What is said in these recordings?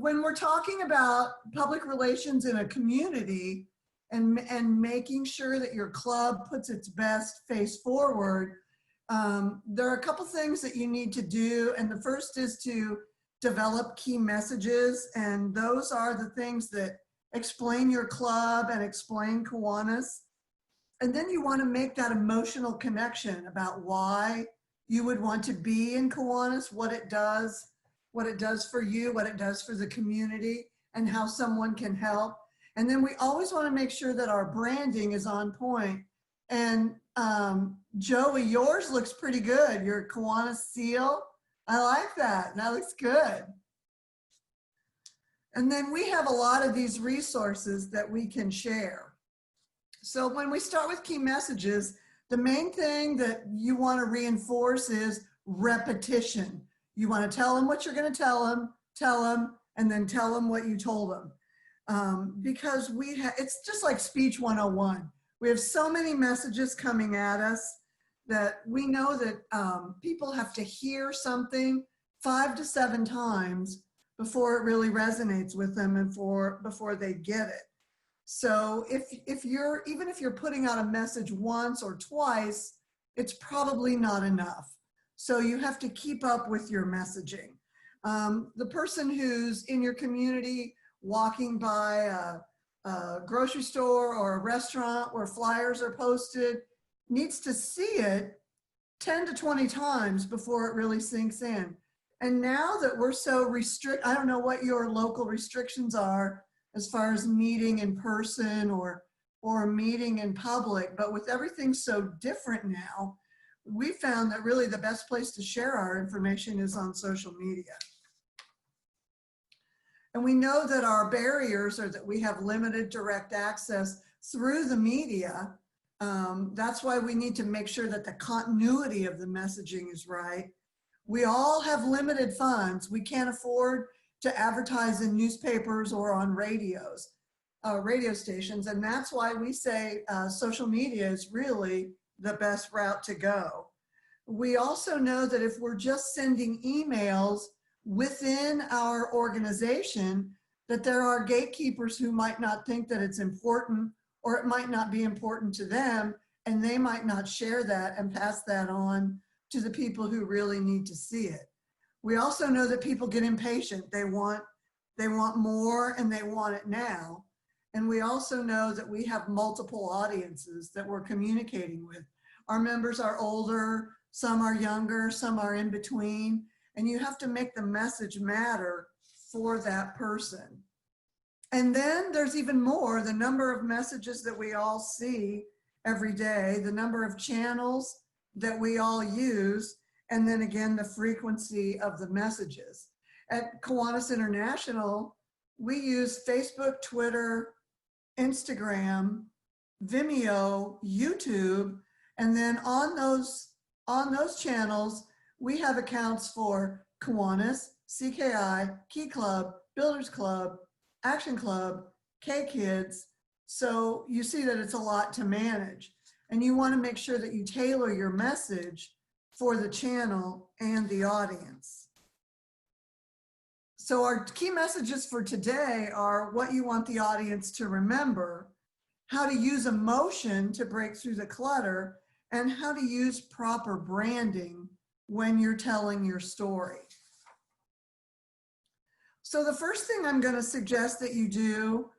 when we're talking about public relations in a community and making sure that your club puts its best face forward, there are a couple things that you need to do. And the first is to develop key messages. And those are the things that explain your club and explain Kiwanis. And then you want to make that emotional connection about why you would want to be in Kiwanis, what it does for you, what it does for the community, and how someone can help. And then we always want to make sure that our branding is on point. And Joey, yours looks pretty good. Your Kiwanis seal. I like that. That looks good. And then we have a lot of these resources that we can share. So when we start with key messages, the main thing that you want to reinforce is repetition. You want to tell them what you're going to tell them, and then tell them what you told them. Because it's just like speech 101. We have so many messages coming at us that we know that people have to hear something 5 to 7 times before it really resonates with them and before they get it. So even if you're putting out a message once or twice, it's probably not enough. So you have to keep up with your messaging. The person who's in your community walking by a grocery store or a restaurant where flyers are posted needs to see it 10 to 20 times before it really sinks in. And now that we're so I don't know what your local restrictions are as far as meeting in person or meeting in public, but with everything so different now, we found that really the best place to share our information is on social media. And we know that our barriers are that we have limited direct access through the media. That's why we need to make sure that the continuity of the messaging is right. We all have limited funds. We can't afford to advertise in newspapers or on radio stations. And that's why we say social media is really the best route to go. We also know that if we're just sending emails within our organization, that there are gatekeepers who might not think that it's important, or it might not be important to them, and they might not share that and pass that on to the people who really need to see it. We also know that people get impatient. They want more and they want it now. And we also know that we have multiple audiences that we're communicating with. Our members are older, some are younger, some are in between, and you have to make the message matter for that person. And then there's even more, the number of messages that we all see every day, the number of channels that we all use, and then again, the frequency of the messages. At Kiwanis International, we use Facebook, Twitter, Instagram, Vimeo, YouTube, and then on those channels, we have accounts for Kiwanis, CKI, Key Club, Builders Club, Action Club, K-Kids. So you see that it's a lot to manage. And you want to make sure that you tailor your message for the channel and the audience. So our key messages for today are what you want the audience to remember, how to use emotion to break through the clutter, and how to use proper branding when you're telling your story. So the first thing I'm going to suggest that you do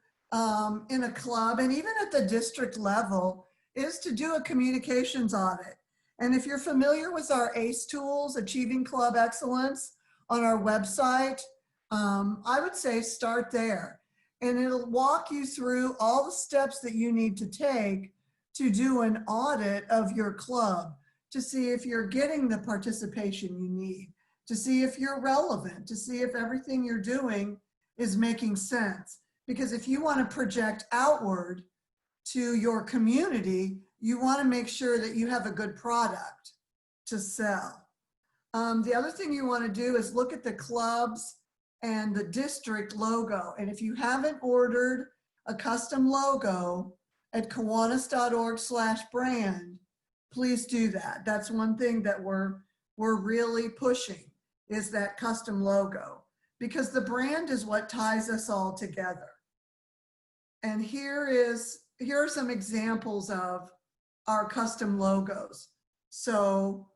in a club and even at the district level is to do a communications audit. And if you're familiar with our ACE tools, Achieving Club Excellence, on our website, I would say start there. And it'll walk you through all the steps that you need to take to do an audit of your club, to see if you're getting the participation you need, to see if you're relevant, to see if everything you're doing is making sense. Because if you want to project outward to your community, you want to make sure that you have a good product to sell. The other thing you want to do is look at the clubs and the district logo. And if you haven't ordered a custom logo at kiwanis.org/brand, please do that. That's one thing that we're really pushing, is that custom logo. because the brand is what ties us all together. And here are some examples of our custom logos. So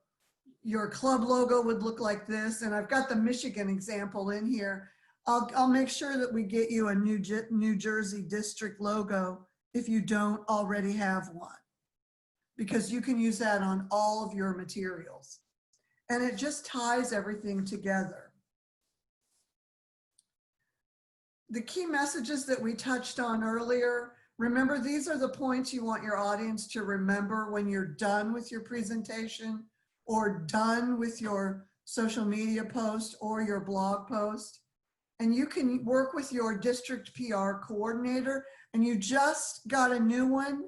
your club logo would look like this, and I've got the Michigan example in here. I'll make sure that we get you a New Jersey district logo if you don't already have one, because you can use that on all of your materials. And it just ties everything together. The key messages that we touched on earlier, remember, these are the points you want your audience to remember when you're done with your presentation or done with your social media post or your blog post. And you can work with your district PR coordinator, and you just got a new one,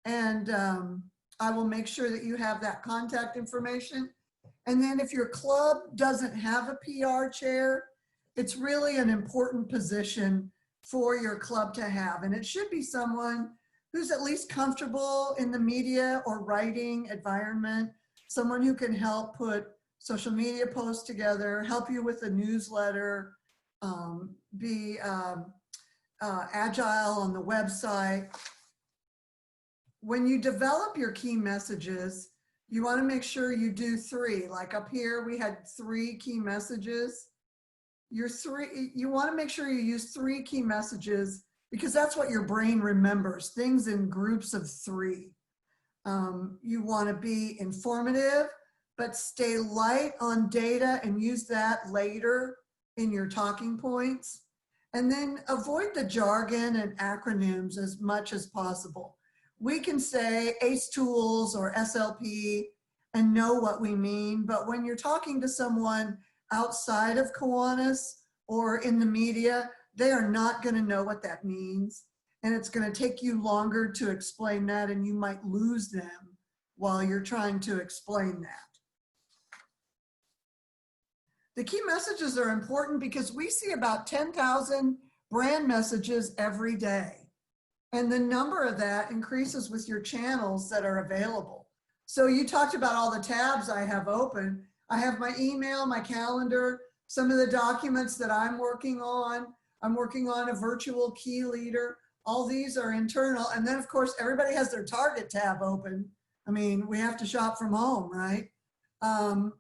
and I will make sure that you have that contact information. And then if your club doesn't have a PR chair, it's really an important position for your club to have. And it should be someone who's at least comfortable in the media or writing environment, someone who can help put social media posts together, help you with a newsletter, be agile on the website. When you develop your key messages, you want to make sure you do 3. Like up here, we had 3 key messages. You want to make sure you use 3 key messages, because that's what your brain remembers, things in groups of 3. You want to be informative, but stay light on data and use that later in your talking points. And then avoid the jargon and acronyms as much as possible. We can say ACE tools or SLP and know what we mean, but when you're talking to someone outside of Kiwanis or in the media, they are not going to know what that means. And it's going to take you longer to explain that, and you might lose them while you're trying to explain that. The key messages are important because we see about 10,000 brand messages every day. And the number of that increases with your channels that are available. So you talked about all the tabs I have open. I have my email, my calendar, some of the documents that I'm working on. I'm working on a virtual key leader. All these are internal. And then of course, everybody has their Target tab open. I mean, we have to shop from home, right? And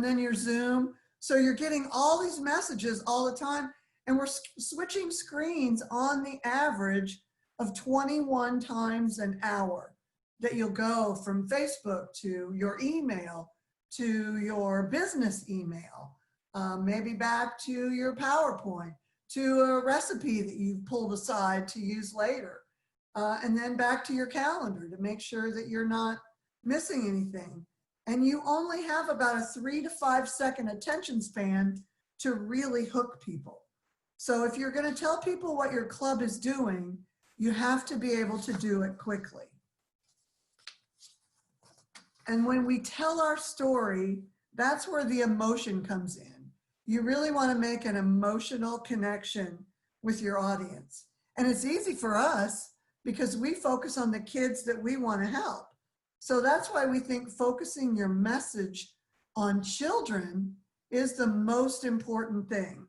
then your Zoom. So you're getting all these messages all the time, and we're switching screens on the average of 21 times an hour, that you'll go from Facebook to your email, to your business email, maybe back to your PowerPoint, to a recipe that you've pulled aside to use later, and then back to your calendar to make sure that you're not missing anything. And you only have about a 3 to 5 second attention span to really hook people. So if you're going to tell people what your club is doing, you have to be able to do it quickly. And when we tell our story, that's where the emotion comes in. You really want to make an emotional connection with your audience. And it's easy for us because we focus on the kids that we want to help. So that's why we think focusing your message on children is the most important thing.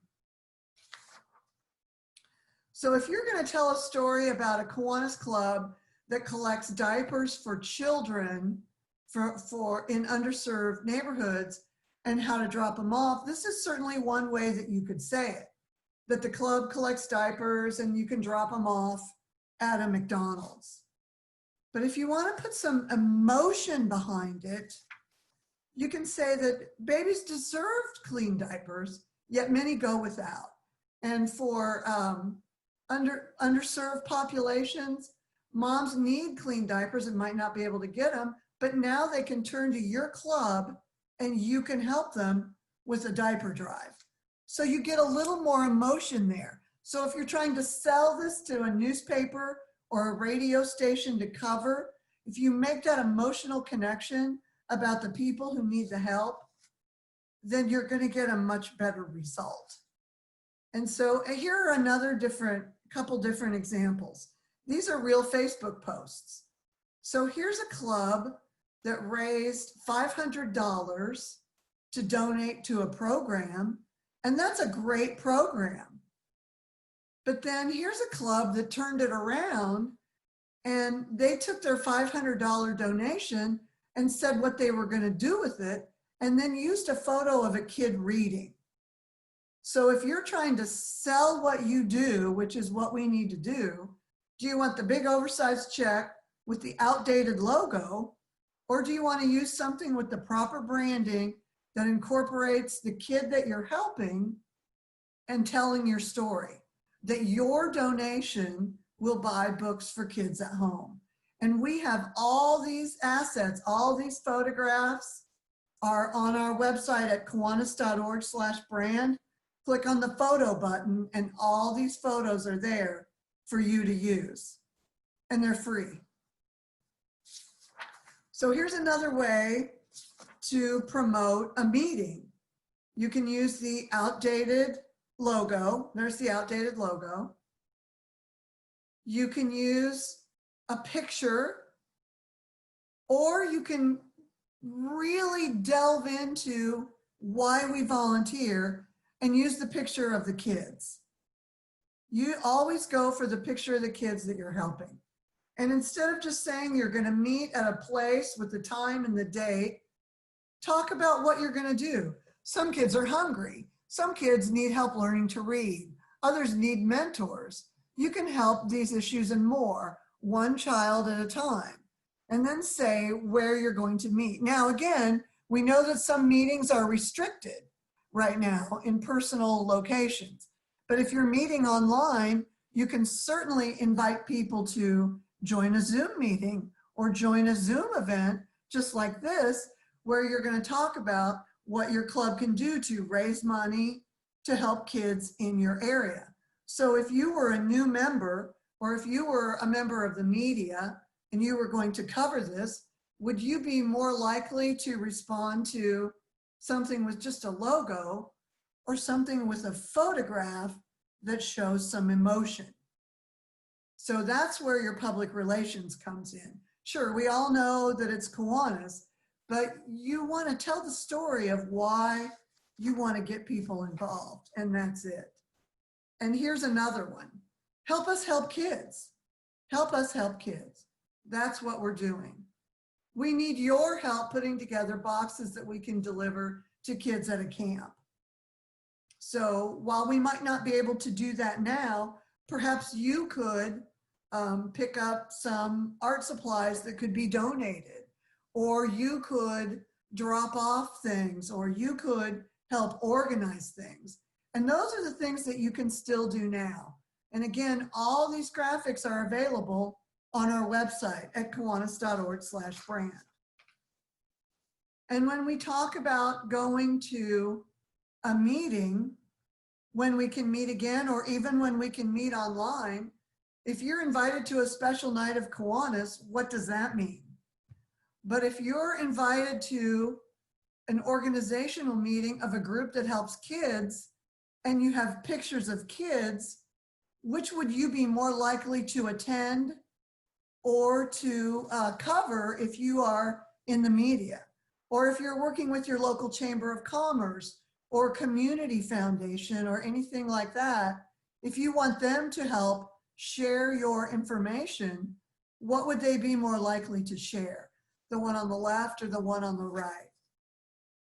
So if you're going to tell a story about a Kiwanis club that collects diapers for children for in underserved neighborhoods and how to drop them off, this is certainly one way that you could say it, that the club collects diapers and you can drop them off at a McDonald's. But if you want to put some emotion behind it, you can say that babies deserved clean diapers, yet many go without. And for underserved populations, moms need clean diapers and might not be able to get them, but now they can turn to your club and you can help them with a diaper drive. So you get a little more emotion there. So if you're trying to sell this to a newspaper or a radio station to cover, if you make that emotional connection about the people who need the help, then you're going to get a much better result. And so here are couple different examples. These are real Facebook posts. So here's a club that raised $500 to donate to a program, And that's a great program. But then here's a club that turned it around, and they took their $500 donation and said what they were going to do with it, and then used a photo of a kid reading. So if you're trying to sell what you do, which is what we need to do you want the big oversized check with the outdated logo, or do you want to use something with the proper branding that incorporates the kid that you're helping and telling your story? That your donation will buy books for kids at home. And we have all these assets, all these photographs are on our website at kiwanis.org/brand. Click on the photo button and all these photos are there for you to use. And they're free. So here's another way to promote a meeting. You can use the outdated logo. There's the outdated logo. You can use a picture, or you can really delve into why we volunteer and use the picture of the kids. You always go for the picture of the kids that you're helping. And instead of just saying you're going to meet at a place with the time and the date, talk about what you're going to do. Some kids are hungry. Some kids need help learning to read. Others need mentors. You can help these issues and more, one child at a time. And then say where you're going to meet. Now, again, we know that some meetings are restricted right now in personal locations. But if you're meeting online, you can certainly invite people to join a Zoom meeting or join a Zoom event just like this, where you're going to talk about what your club can do to raise money to help kids in your area. So if you were a new member, or if you were a member of the media and you were going to cover this, would you be more likely to respond to something with just a logo or something with a photograph that shows some emotion? So that's where your public relations comes in. Sure, we all know that it's Kiwanis, but you want to tell the story of why you want to get people involved, and that's it. And here's another one. Help us help kids. Help us help kids. That's what we're doing. We need your help putting together boxes that we can deliver to kids at a camp. So while we might not be able to do that now, perhaps you could pick up some art supplies that could be donated, or you could drop off things, or you could help organize things. And those are the things that you can still do now. And again, all these graphics are available on our website at kiwanis.org/brand. And when we talk about going to a meeting, when we can meet again, or even when we can meet online, if you're invited to a special night of Kiwanis, what does that mean? But if you're invited to an organizational meeting of a group that helps kids, and you have pictures of kids, which would you be more likely to attend or to cover if you are in the media? Or if you're working with your local chamber of commerce or community foundation or anything like that, if you want them to help share your information, what would they be more likely to share? The one on the left or the one on the right?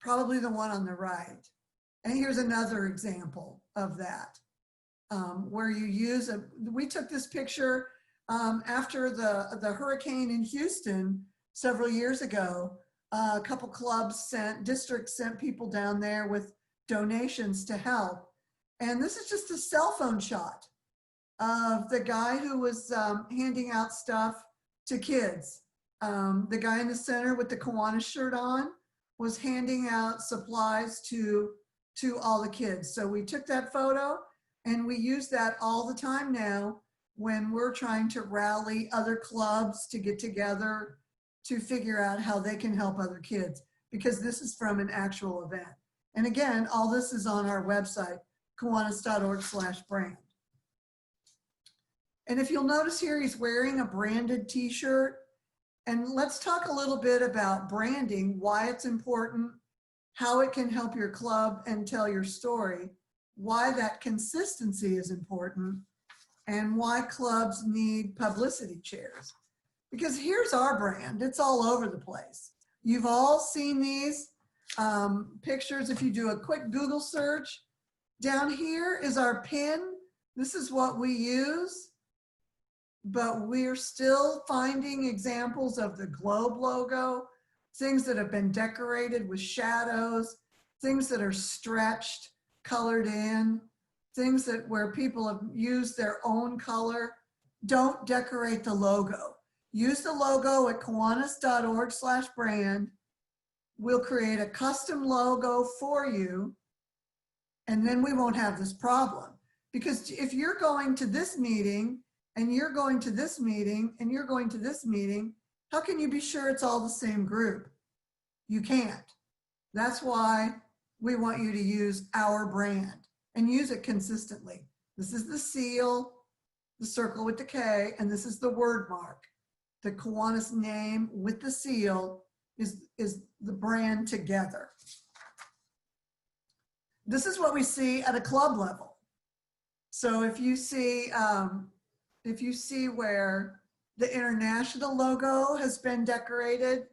Probably the one on the right. And here's another example of that, where you use we took this picture after the hurricane in Houston several years ago. A couple clubs districts sent people down there with donations to help. And this is just a cell phone shot of the guy who was handing out stuff to kids. The guy in the center with the Kiwanis shirt on was handing out supplies to all the kids. So we took that photo and we use that all the time now when we're trying to rally other clubs to get together to figure out how they can help other kids, because this is from an actual event. And again, all this is on our website, kiwanis.org/brand. And if you'll notice here, he's wearing a branded t-shirt. And let's talk a little bit about branding, why it's important, how it can help your club and tell your story. why that consistency is important, and why clubs need publicity chairs. Because here's our brand. It's all over the place. You've all seen these pictures. If you do a quick Google search, down here is our pin. This is what we use, but we're still finding examples of the globe logo, things that have been decorated with shadows, things that are stretched, colored in, things that where people have used their own color. Don't decorate the logo. Use the logo at kiwanis.org/brand. We'll create a custom logo for you, and then we won't have this problem. Because if you're going to this meeting, and you're going to this meeting, and you're going to this meeting, how can you be sure it's all the same group? You can't. That's why we want you to use our brand and use it consistently. This is the seal, the circle with the K, and this is the word mark. The Kiwanis name with the seal is the brand together. This is what we see at a club level. So if you see where the international logo has been decorated,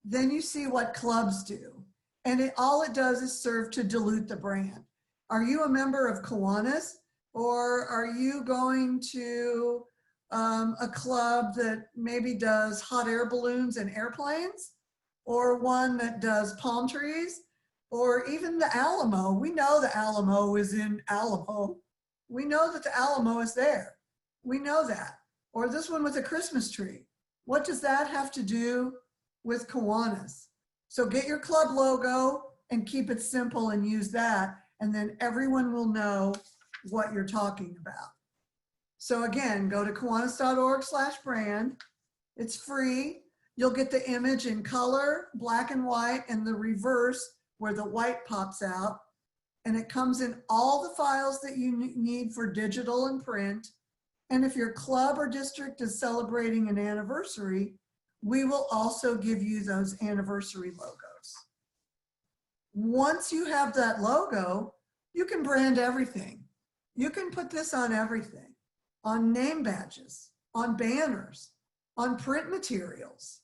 then you see what clubs do. And all it does is serve to dilute the brand. Are you a member of Kiwanis, or are you going to a club that maybe does hot air balloons and airplanes, or one that does palm trees, or even the Alamo? We know the Alamo is in Alamo. We know that the Alamo is there. We know that. Or this one with a Christmas tree. What does that have to do with Kiwanis? So get your club logo and keep it simple and use that, and then everyone will know what you're talking about. So again, go to kiwanis.org/brand. It's free. You'll get the image in color, black and white, and the reverse where the white pops out. And it comes in all the files that you need for digital and print. And if your club or district is celebrating an anniversary, we will also give you those anniversary logos. Once you have that logo, you can brand everything. You can put this on everything, on name badges, on banners, on print materials,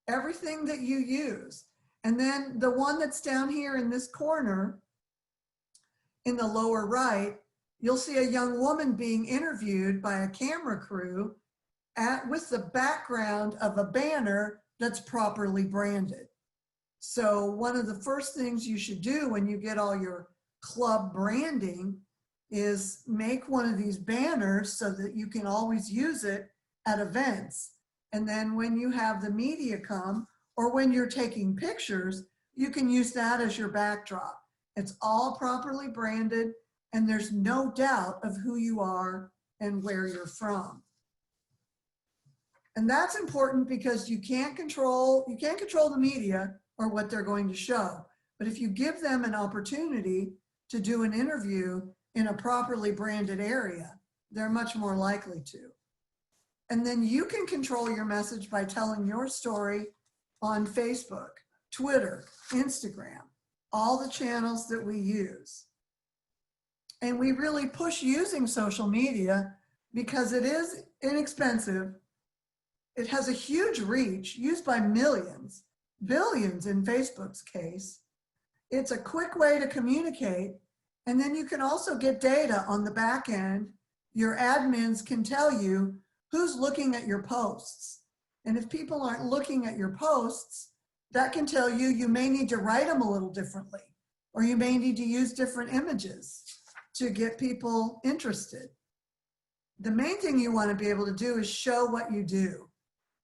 everything that you use. And then the one that's down here in this corner, in the lower right, you'll see a young woman being interviewed by a camera crew with the background of a banner that's properly branded. So one of the first things you should do when you get all your club branding is make one of these banners so that you can always use it at events. And then when you have the media come, or when you're taking pictures, you can use that as your backdrop. It's all properly branded, and there's no doubt of who you are and where you're from. And that's important because you can't control the media or what they're going to show. But if you give them an opportunity to do an interview in a properly branded area, they're much more likely to. And then you can control your message by telling your story on Facebook, Twitter, Instagram, all the channels that we use. And we really push using social media because it is inexpensive. It has a huge reach, used by millions, billions in Facebook's case. It's a quick way to communicate. And then you can also get data on the back end. Your admins can tell you who's looking at your posts. And if people aren't looking at your posts, that can tell you you may need to write them a little differently, or you may need to use different images to get people interested. The main thing you want to be able to do is show what you do.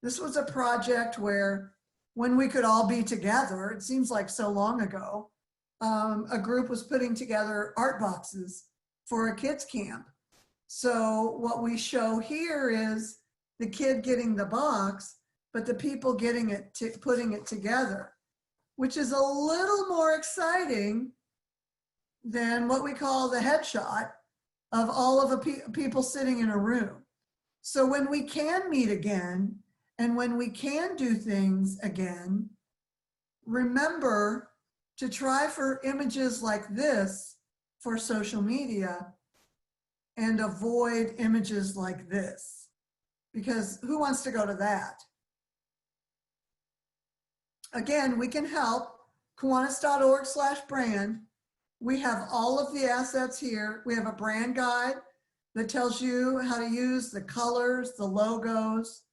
This was a project where when we could all be together, it seems like so long ago, a group was putting together art boxes for a kids camp. So what we show here is the kid getting the box, but the people getting it, putting it together, which is a little more exciting than what we call the headshot of all of the people sitting in a room. So when we can meet again, and when we can do things again, remember to try for images like this for social media and avoid images like this, because who wants to go to that? Again, we can help. Kiwanis.org/brand. We have all of the assets here. We have a brand guide that tells you how to use the colors, the logos.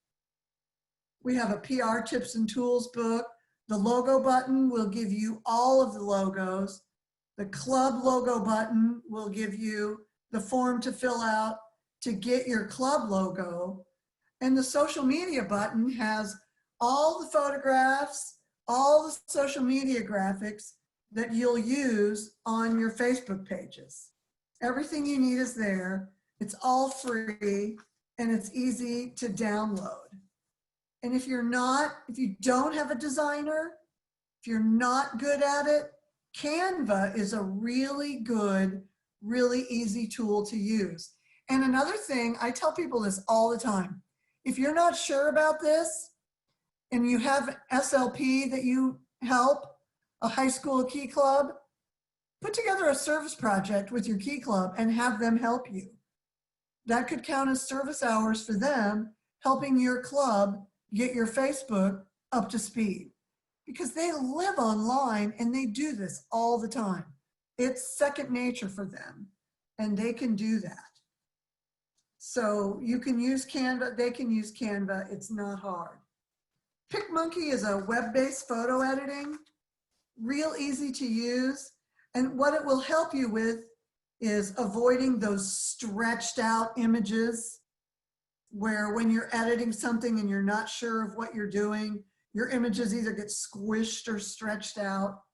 We have a PR tips and tools book. The logo button will give you all of the logos. The club logo button will give you the form to fill out to get your club logo. And the social media button has all the photographs, all the social media graphics that you'll use on your Facebook pages. Everything you need is there. It's all free and it's easy to download. And if you don't have a designer, if you're not good at it, Canva is a really good, really easy tool to use. And another thing, I tell people this all the time. If you're not sure about this and you have SLP that you help, a high school key club, put together a service project with your key club and have them help you. That could count as service hours for them, helping your club get your Facebook up to speed, because they live online and they do this all the time. It's second nature for them and they can do that. So you can use Canva, they can use Canva, it's not hard. PicMonkey is a web-based photo editing, real easy to use. And what it will help you with is avoiding those stretched out images where when you're editing something and you're not sure of what you're doing, your images either get squished or stretched out.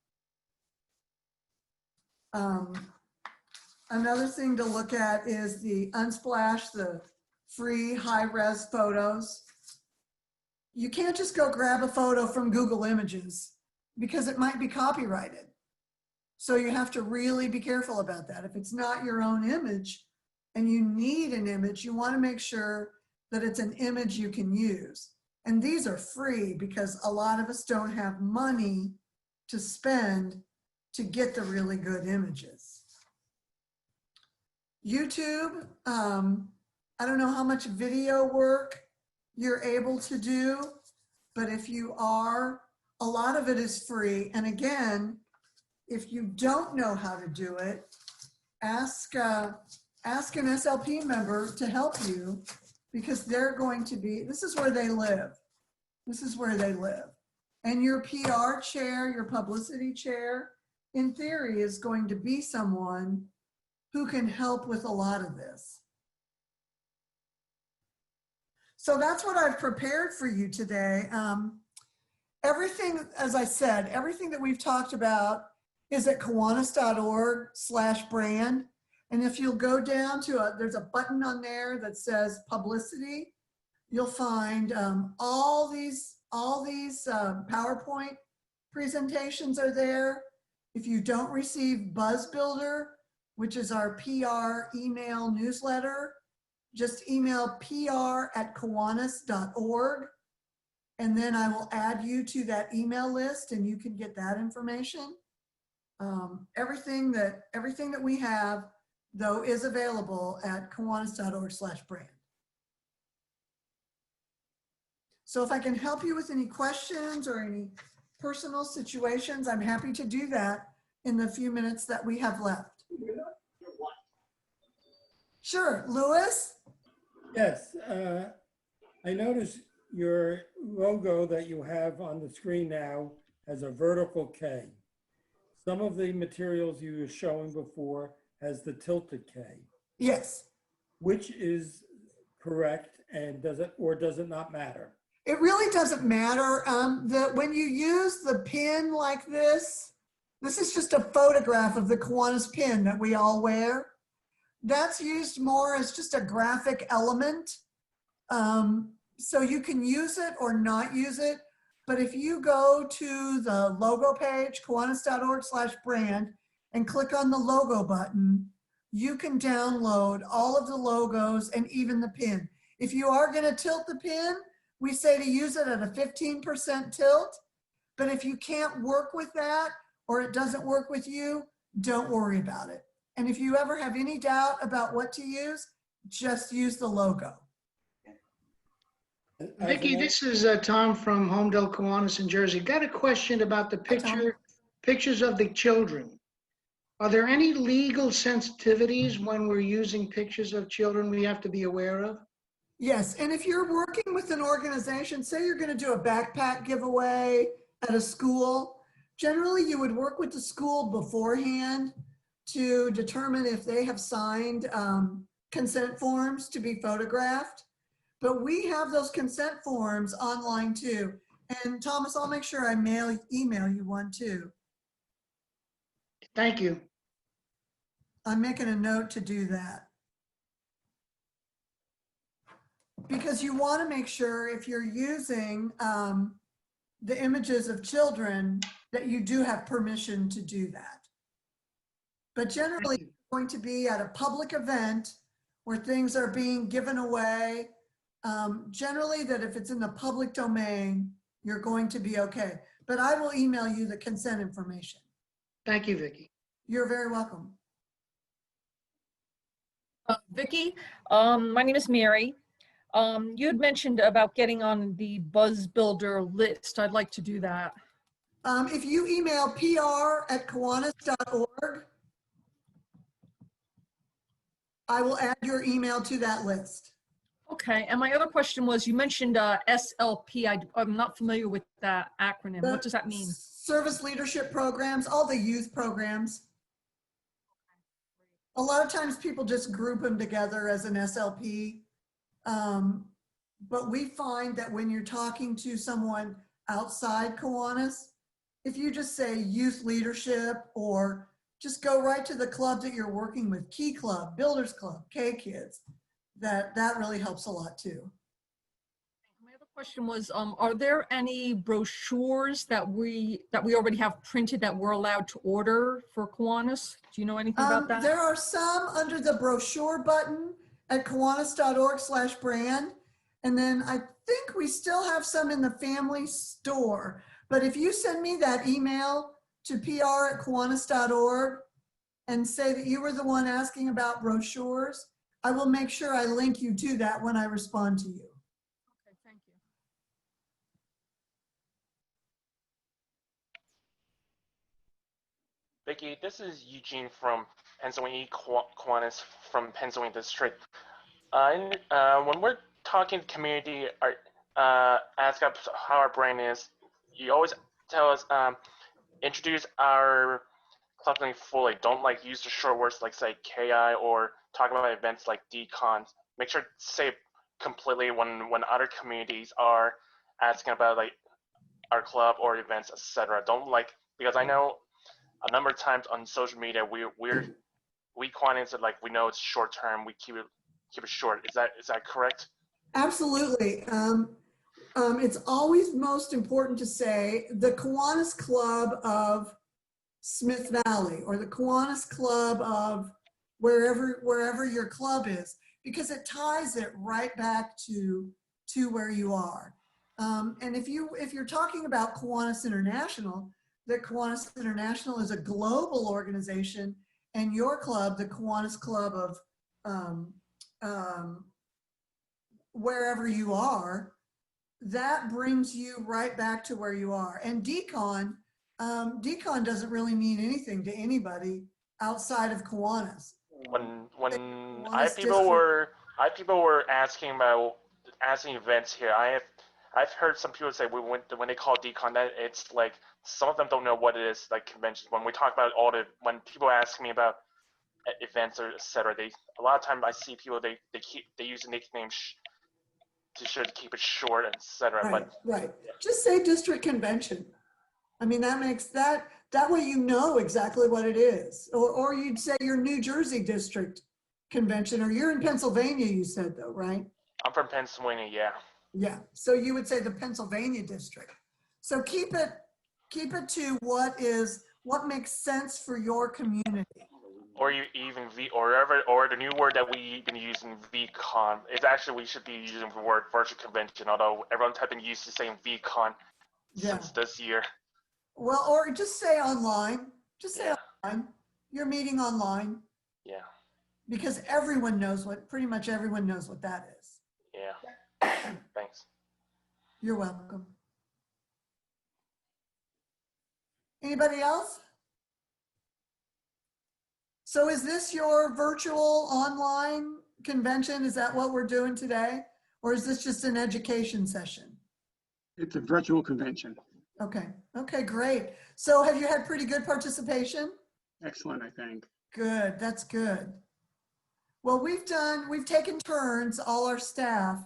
Another thing to look at is the Unsplash, the free high-res photos. You can't just go grab a photo from Google Images because it might be copyrighted. So you have to really be careful about that. If it's not your own image and you need an image, you want to make sure that it's an image you can use. And these are free because a lot of us don't have money to spend to get the really good images. YouTube, I don't know how much video work you're able to do, but if you are, a lot of it is free. And again, if you don't know how to do it, ask an SLP member to help you, because they're going to be, this is where they live. This is where they live. And your PR chair, your publicity chair, in theory, is going to be someone who can help with a lot of this. So that's what I've prepared for you today. Everything, as I said, everything that we've talked about is at Kiwanis.org/brand. And if you'll go down to there's a button on there that says publicity, you'll find all these PowerPoint presentations are there. If you don't receive Buzz Builder, which is our PR email newsletter, just email pr@kiwanis.org. And then I will add you to that email list and you can get that information. Everything that we have, though, is available at Kiwanis.org/brand. So if I can help you with any questions or any personal situations, I'm happy to do that in the few minutes that we have left. Sure, Louis? Yes, I notice your logo that you have on the screen now has a vertical K. Some of the materials you were showing before has the tilted K. Yes. Which is correct, and does it not matter? It really doesn't matter. When you use the pin like this is just a photograph of the Kiwanis pin that we all wear. That's used more as just a graphic element. So you can use it or not use it. But if you go to the logo page, Kiwanis.org/brand, and click on the logo button, you can download all of the logos and even the pin. If you are going to tilt the pin, we say to use it at a 15% tilt. But if you can't work with that or it doesn't work with you, don't worry about it. And if you ever have any doubt about what to use, just use the logo. Vicki, this is Tom from Homedale, Kiwanis, in Jersey. Got a question about the Hi, Tom. pictures of the children. Are there any legal sensitivities when we're using pictures of children we have to be aware of? Yes, and if you're working with an organization, say you're going to do a backpack giveaway at a school, generally you would work with the school beforehand to determine if they have signed consent forms to be photographed. But we have those consent forms online too. And Thomas, I'll make sure I email you one too. Thank you. I'm making a note to do that. Because you want to make sure if you're using the images of children that you do have permission to do that. But generally, it's going to be at a public event where things are being given away. Generally, that if it's in the public domain, you're going to be okay. But I will email you the consent information. Thank you, Vicki. You're very welcome. Vicki, my name is Mary. You had mentioned about getting on the Buzz Builder list. I'd like to do that. If you email pr@kiwanis.org, I will add your email to that list. Okay, and my other question was, you mentioned SLP. I'm not familiar with that acronym. What does that mean? Service leadership programs, all the youth programs. A lot of times people just group them together as an SLP. But we find that when you're talking to someone outside Kiwanis, if you just say youth leadership or just go right to the club that you're working with, Key Club, Builders Club, K-Kids, that really helps a lot too. My other question was, are there any brochures that we already have printed that we're allowed to order for Kiwanis? Do you know anything about that? There are some under the brochure button at kiwanis.org/brand. And then I think we still have some in the family store. But if you send me that email to pr@kiwanis.org and say that you were the one asking about brochures, I will make sure I link you to that when I respond to you. Okay, thank you. Vicki, this is Eugene from Pennsylvania, Kiwanis from Pennsylvania District. When we're talking to community, ask us how our brand is, you always tell us, introduce our club name fully. Don't like use the short words like say KI or talk about events like DCons. Make sure to say it completely when other communities are asking about like our club or events, etc. Don't because I know a number of times on social media we Kiwanis like we know it's short term. We keep it short. Is that correct? Absolutely. It's always most important to say the Kiwanis Club of Smith Valley or the Kiwanis Club of wherever your club is, because it ties it right back to where you are. And if you're talking about Kiwanis International, the Kiwanis International is a global organization, and your club, the Kiwanis Club of wherever you are, that brings you right back to where you are. And decon doesn't really mean anything to anybody outside of Kiwanis. When I have people were asking events here. I've heard some people say when they call decon that it's like some of them don't know what it is, like conventions. When we talk about when people ask me about events or etc., a lot of times I see people they use a nickname to keep it short, etc. Right. Just say district convention. I mean, that makes that way you know exactly what it is. Or you'd say your New Jersey district convention, or you're in Pennsylvania, you said though, right? I'm from Pennsylvania, yeah. Yeah. So you would say the Pennsylvania district. So keep it to what makes sense for your community. Or you even or the new word that we've been using, VCon. It's actually we should be using the word virtual convention, although everyone's been used to saying VCon since this year. Well, or just say online. Just say online. You're meeting online. Yeah. Because everyone knows pretty much everyone knows what that is. Yeah. Thanks. You're welcome. Anybody else? So is this your virtual online convention? Is that what we're doing today? Or is this just an education session? It's a virtual convention. Okay, okay, great. So have you had pretty good participation? Excellent, I think. Good, that's good. Well, we've taken turns, all our staff,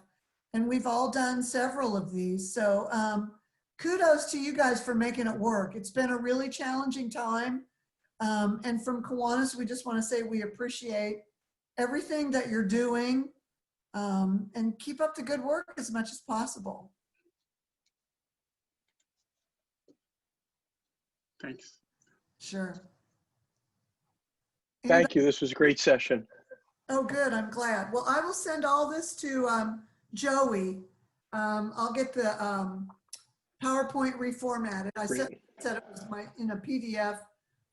and we've all done several of these. So kudos to you guys for making it work. It's been a really challenging time. And from Kiwanis, we just want to say we appreciate everything that you're doing, and keep up the good work as much as possible. Thanks. Sure. Thank you. This was a great session. Oh, good. I'm glad. Well, I will send all this to Joey. I'll get the PowerPoint reformatted. I said it was in a PDF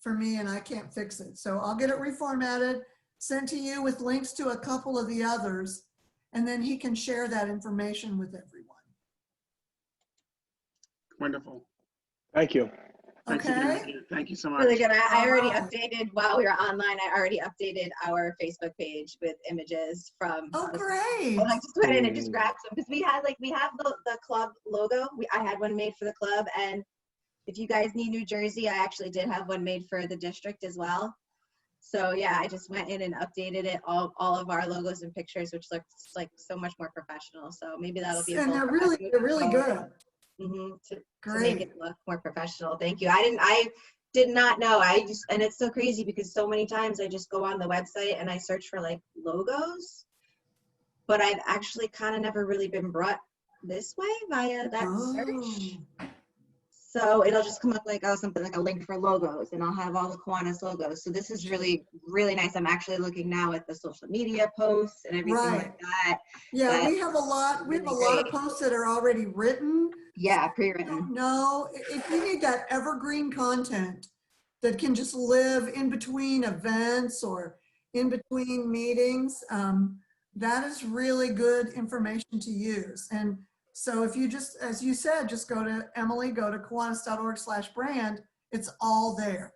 for me and I can't fix it. So I'll get it reformatted, sent to you with links to a couple of the others, and then he can share that information with everyone. Wonderful. Thank you. Thanks Okay. again. Thank you so much. Really good. I already Alright. updated while we were online. I already updated our Facebook page with images from. Oh, great. I just went in and just grabbed some because we have the club logo. I had one made for the club, and if you guys need New Jersey, I actually did have one made for the district as well. So yeah, I just went in and updated it, all of our logos and pictures, which looks like so much more professional. So maybe that'll be. And they're really good. To make it look more professional. Thank you. I did not know. And it's so crazy because so many times I just go on the website and I search for like logos, but I've actually kind of never really been brought this way via that search. So it'll just come up like, oh, something like a link for logos, and I'll have all the Kiwanis logos. So this is really, really nice. I'm actually looking now at the social media posts and everything like that. Yeah, we have a lot. We have a lot of posts that are already written. Yeah, pre-written. No, if you need that evergreen content that can just live in between events or in between meetings, that is really good information to use. And so if you just, as you said, just go to Emily, go to Kiwanis.org/brand, it's all there.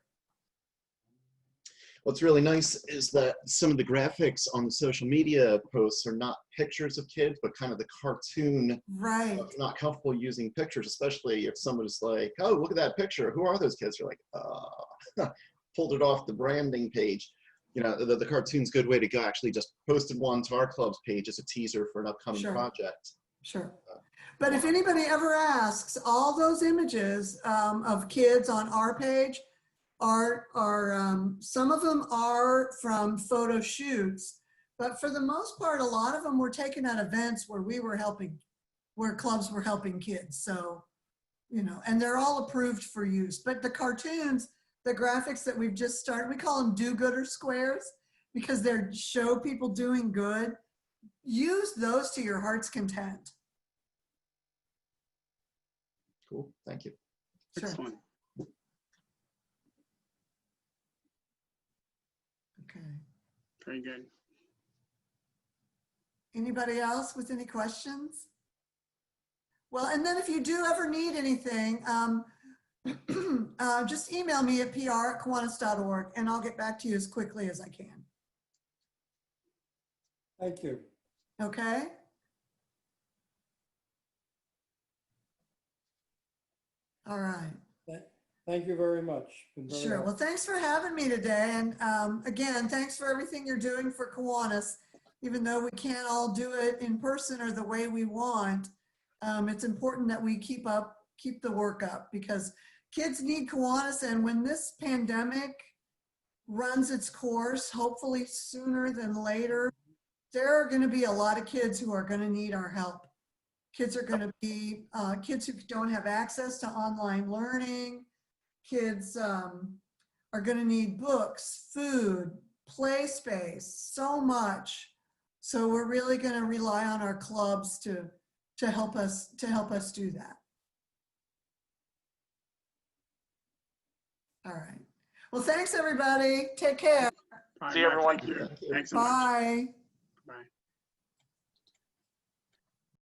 What's really nice is that some of the graphics on the social media posts are not pictures of kids, but kind of the cartoon. Right. If you're not comfortable using pictures, especially if someone's like, oh, look at that picture. Who are those kids? You're like, pulled it off the branding page. You know, the cartoon's a good way to go. Actually just posted one to our club's page as a teaser for an upcoming project. Sure. But if anybody ever asks, all those images of kids on our page are some of them are from photo shoots, but for the most part, a lot of them were taken at events where we were helping, where clubs were helping kids. So, you know, and they're all approved for use. But the cartoons, the graphics that we've just started, we call them do-gooder squares because they're show people doing good. Use those to your heart's content. Cool, thank you. Sure. Excellent. Okay. Very good. Anybody else with any questions? Well, and then if you do ever need anything, just email me at pr@kiwanis.org and I'll get back to you as quickly as I can. Thank you. Okay? All right. Thank you very much. Sure. Well, thanks for having me today. And again, thanks for everything you're doing for Kiwanis. Even though we can't all do it in person or the way we want, it's important that we keep the work up because kids need Kiwanis. And when this pandemic runs its course, hopefully sooner than later, there are going to be a lot of kids who are going to need our help. Kids are going to be kids who don't have access to online learning. Kids are going to need books, food, play space, so much. So we're really going to rely on our clubs to help us do that. All right. Well, thanks everybody. Take care. Bye, See you, Matt. everyone. Thank you. Thank you. Thanks so much. Bye. Bye.